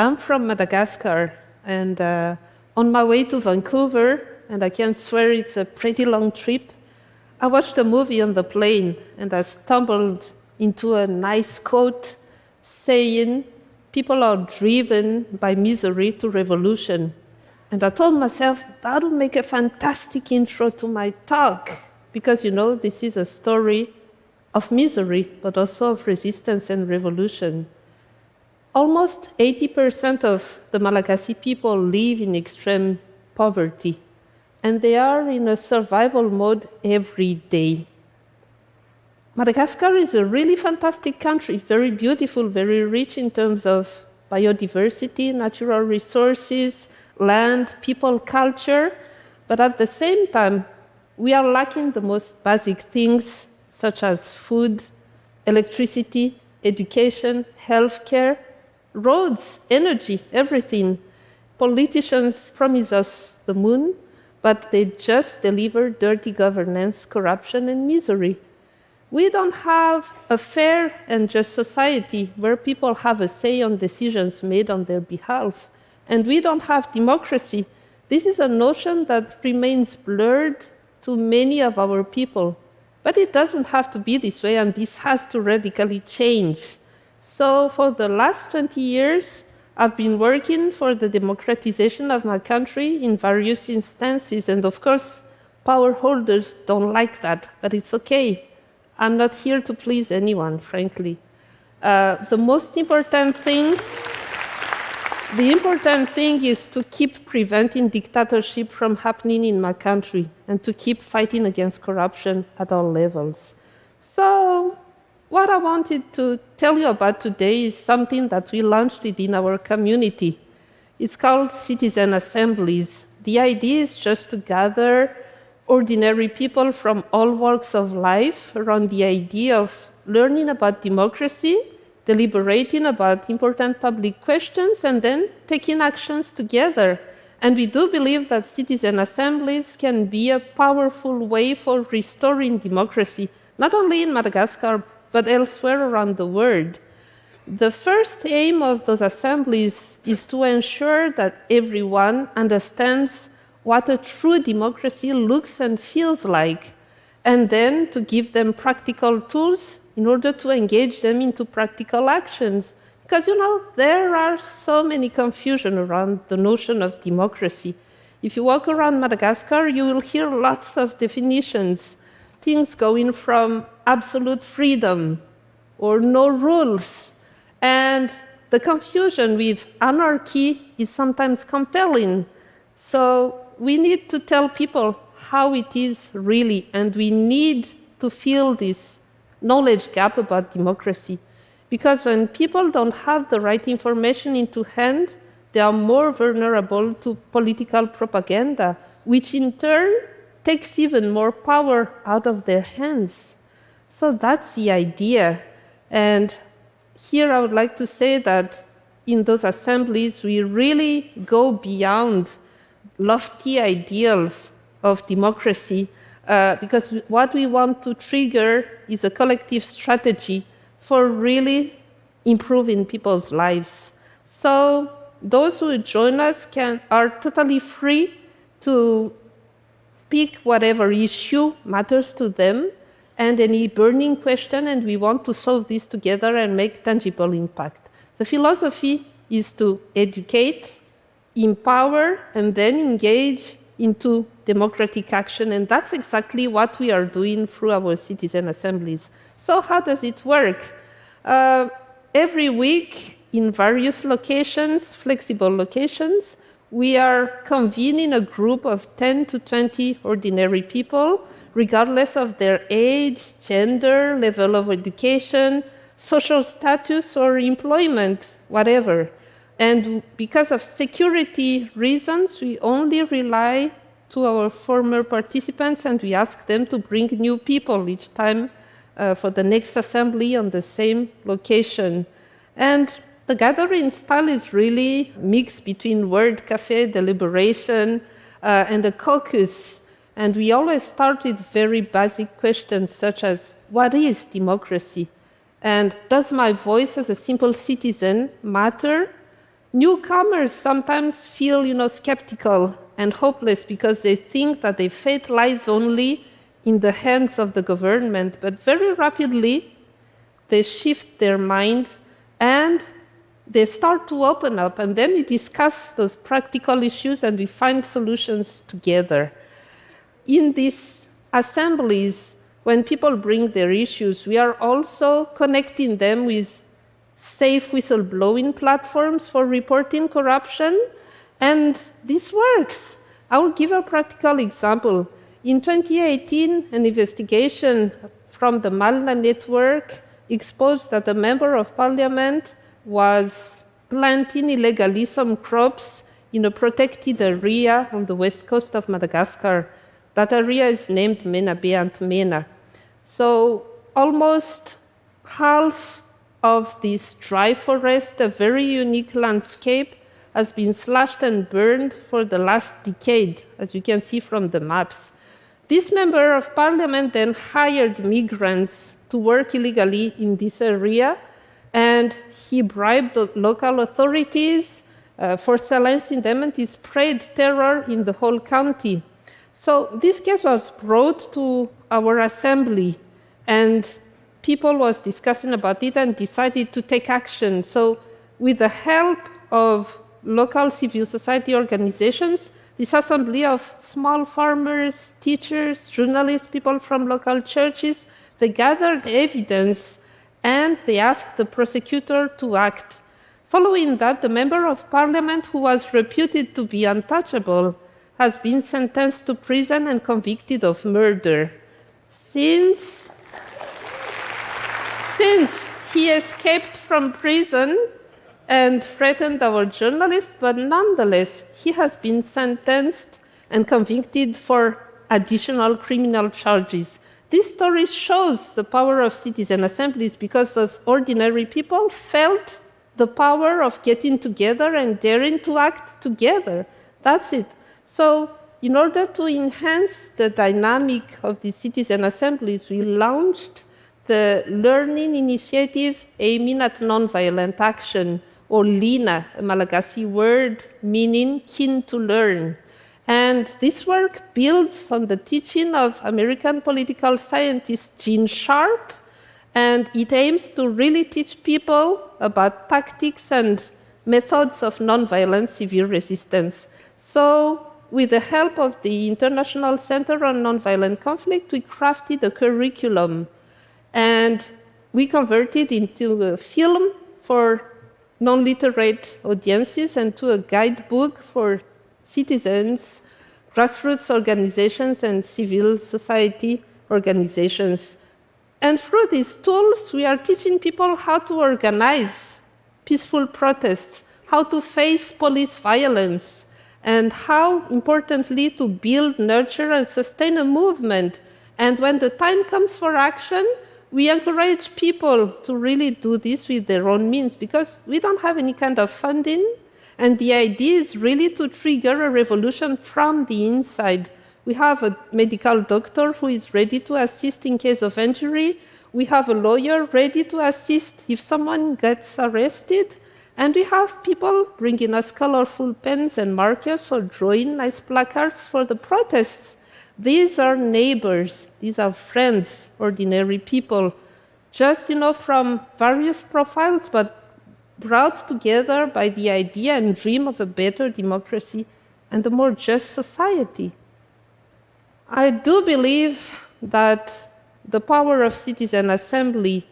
I'm from Madagascar, and on my way to Vancouver, and I can swear it's a pretty long trip, I watched a movie on the plane, and I stumbled into a nice quote saying, "People are driven by misery to revolution." And I told myself, that would make a fantastic intro to my talk, because, this is a story of misery, but also of resistance and revolution. Almost 80% of the Malagasy people live in extreme poverty, and they are in a survival mode every day. Madagascar is a really fantastic country, very beautiful, very rich in terms of biodiversity, natural resources, land, people, culture, but at the same time, we are lacking the most basic things such as food, electricity, education, healthcare, roads, energy, everything. Politicians promise us the moon, but they just deliver dirty governance, corruption, and misery. We don't have a fair and just society where people have a say on decisions made on their behalf. And we don't have democracy. This is a notion that remains blurred to many of our people. But it doesn't have to be this way, and this has to radically change. So for the last 20 years, I've been working for the democratization of my country in various instances. And of course, power holders don't like that, but it's okay. I'm not here to please anyone, frankly. The important thing is to keep preventing dictatorship from happening in my country and to keep fighting against corruption at all levels. So what I wanted to tell you about today is something that we launched in our community. It's called Citizen Assemblies. The idea is just to gather ordinary people from all walks of life around the idea of learning about democracy, deliberating about important public questions, and then taking actions together. And we do believe that citizen assemblies can be a powerful way for restoring democracy, not only in Madagascar, but elsewhere around the world. The first aim of those assemblies is to ensure that everyone understands what a true democracy looks and feels like, and then to give them practical tools in order to engage them into practical actions. Because, there are so many confusion around the notion of democracy. If you walk around Madagascar, you will hear lots of definitions, things going from absolute freedom or no rules. And the confusion with anarchy is sometimes compelling. So we need to tell people how it is really, and we need to fill this knowledge gap about democracy. Because when people don't have the right information into hand, they are more vulnerable to political propaganda, which in turn takes even more power out of their hands. So that's the idea. And here I would like to say that in those assemblies, we really go beyond lofty ideals of democracy, because what we want to trigger is a collective strategy for really improving people's lives. So those who join us are totally free to pick whatever issue matters to them and any burning question, and we want to solve this together and make tangible impact. The philosophy is to educate, empower, and then engage into democratic action, and that's exactly what we are doing through our citizen assemblies. So how does it work? Every week, in various locations, flexible locations, we are convening a group of 10 to 20 ordinary people, regardless of their age, gender, level of education, social status, or employment, whatever. And because of security reasons, we only rely to our former participants, and we ask them to bring new people each time for the next assembly on the same location. And the gathering style is really mixed between word cafe, deliberation, and a caucus. And we always start with very basic questions such as, what is democracy? And does my voice as a simple citizen matter? Newcomers sometimes feel, skeptical and hopeless because they think that their fate lies only in the hands of the government. But very rapidly, they shift their mind and they start to open up. And then we discuss those practical issues and we find solutions together. In these assemblies, when people bring their issues, we are also connecting them with safe whistleblowing platforms for reporting corruption, and this works. I will give a practical example. In 2018, an investigation from the Malna network exposed that a member of parliament was planting illegally some crops in a protected area on the west coast of Madagascar. That area is named Mena Bay and Mena. So almost half of this dry forest, a very unique landscape, has been slashed and burned for the last decade, as you can see from the maps. This member of parliament then hired migrants to work illegally in this area, and he bribed the local authorities for silencing them, and he spread terror in the whole county. So this case was brought to our assembly, and people was discussing about it and decided to take action. So with the help of local civil society organizations, this assembly of small farmers, teachers, journalists, people from local churches, they gathered evidence and they asked the prosecutor to act. Following that, the member of parliament, who was reputed to be untouchable, has been sentenced to prison and convicted of murder. Since he escaped from prison and threatened our journalists, but nonetheless, he has been sentenced and convicted for additional criminal charges. This story shows the power of citizen assemblies because those ordinary people felt the power of getting together and daring to act together. That's it. So in order to enhance the dynamic of the citizen assemblies, we launched the learning initiative aiming at nonviolent action, or LINA, a Malagasy word meaning keen to learn. And this work builds on the teaching of American political scientist Gene Sharp, and it aims to really teach people about tactics and methods of nonviolent civil resistance. So with the help of the International Center on Nonviolent Conflict, we crafted a curriculum, and we converted into a film for non-literate audiences and to a guidebook for citizens, grassroots organizations, and civil society organizations. And through these tools, we are teaching people how to organize peaceful protests, how to face police violence, and how, importantly, to build, nurture, and sustain a movement. And when the time comes for action, we encourage people to really do this with their own means because we don't have any kind of funding, and the idea is really to trigger a revolution from the inside. We have a medical doctor who is ready to assist in case of injury. We have a lawyer ready to assist if someone gets arrested. And we have people bringing us colorful pens and markers for drawing nice placards for the protests. These are neighbors, these are friends, ordinary people, just, from various profiles, but brought together by the idea and dream of a better democracy and a more just society. I do believe that the power of citizen assembly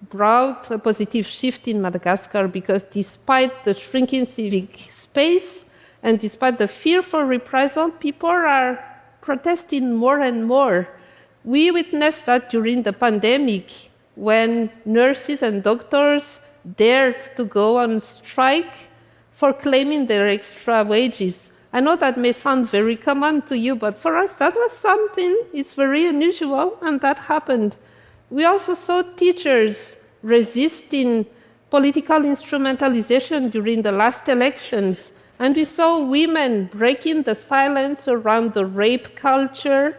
brought a positive shift in Madagascar because despite the shrinking civic space and despite the fear for reprisal, people are protesting more and more. We witnessed that during the pandemic when nurses and doctors dared to go on strike for claiming their extra wages. I know that may sound very common to you, but for us that was something, it's very unusual, and that happened. We also saw teachers resisting political instrumentalization during the last elections. And we saw women breaking the silence around the rape culture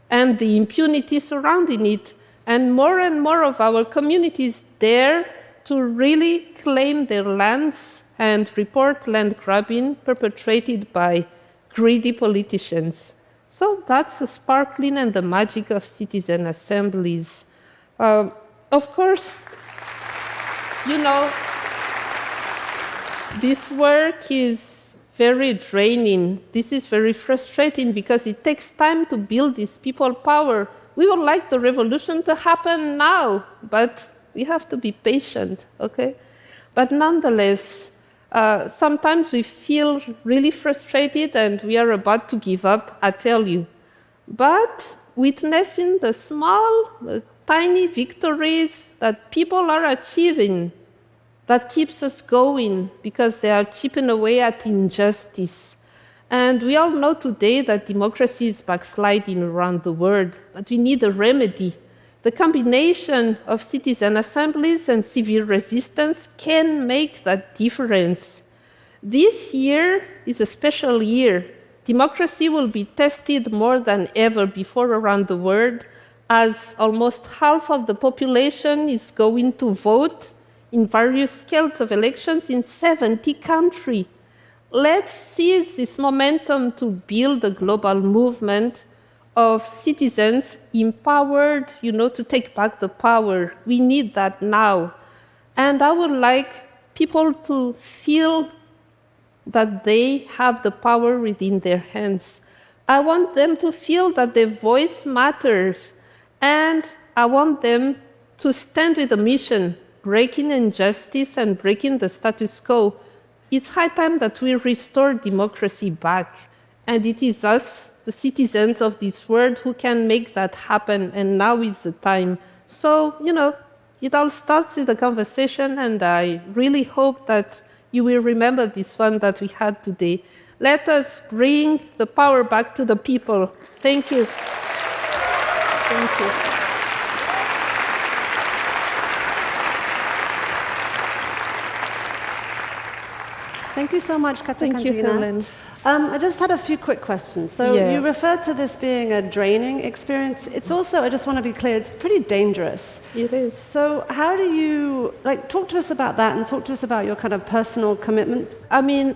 and the impunity surrounding it. And more of our communities dare to really claim their lands and report land grabbing perpetrated by greedy politicians. So that's the sparkling and the magic of citizen assemblies. Of course, this work is very draining. This is very frustrating because it takes time to build this people power. We would like the revolution to happen now, but we have to be patient, okay? But nonetheless, sometimes we feel really frustrated and we are about to give up, I tell you. But witnessing the small, tiny victories that people are achieving, that keeps us going because they are chipping away at injustice. And we all know today that democracy is backsliding around the world, but we need a remedy. The combination of citizen assemblies and civil resistance can make that difference. This year is a special year. Democracy will be tested more than ever before around the world, as almost half of the population is going to vote in various scales of elections in 70 countries. Let's seize this momentum to build a global movement of citizens empowered, to take back the power. We need that now. And I would like people to feel that they have the power within their hands. I want them to feel that their voice matters. And I want them to stand with a mission, breaking injustice and breaking the status quo. It's high time that we restore democracy back. And it is us, the citizens of this world, who can make that happen. And now is the time. So, it all starts with a conversation. And I really hope that you will remember this one that we had today. Let us bring the power back to the people. Thank you. Thank you. Thank you so much, Kata Thank you, Kandrina. Helen. I just had a few quick questions. So you referred to this being a draining experience. It's also, I just want to be clear, it's pretty dangerous. It is. So how do you, talk to us about that and talk to us about your kind of personal commitment? I mean,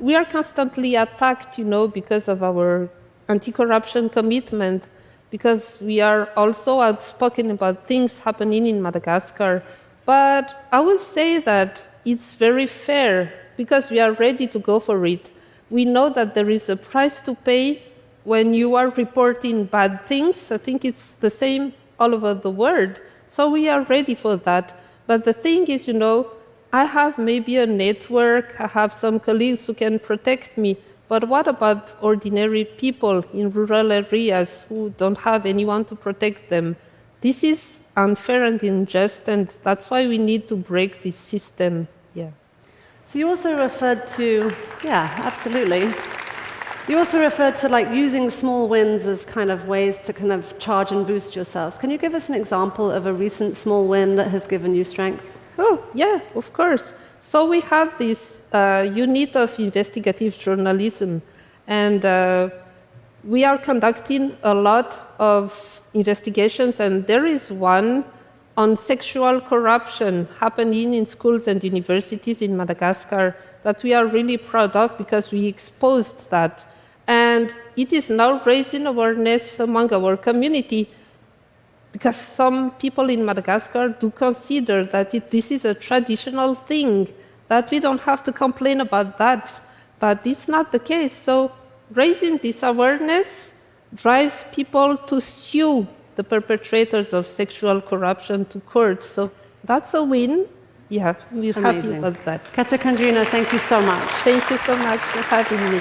we are constantly attacked, because of our anti-corruption commitment, because we are also outspoken about things happening in Madagascar. But I would say that it's very fair because we are ready to go for it. We know that there is a price to pay when you are reporting bad things. I think it's the same all over the world. So we are ready for that. But the thing is, I have maybe a network, I have some colleagues who can protect me. But what about ordinary people in rural areas who don't have anyone to protect them? This is unfair and unjust, and that's why we need to break this system. Yeah. So you also referred to, absolutely. You also referred to using small wins as kind of ways to kind of charge and boost yourselves. Can you give us an example of a recent small win that has given you strength? Oh, yeah, of course. So we have this unit of investigative journalism, and we are conducting a lot of investigations, and there is one on sexual corruption happening in schools and universities in Madagascar that we are really proud of because we exposed that. And it is now raising awareness among our community because some people in Madagascar do consider that this is a traditional thing, that we don't have to complain about that. But it's not the case. So raising this awareness drives people to sue the perpetrators of sexual corruption to courts. So that's a win. Yeah, we're happy about that. Kata Kandrina, thank you so much. Thank you so much for having me.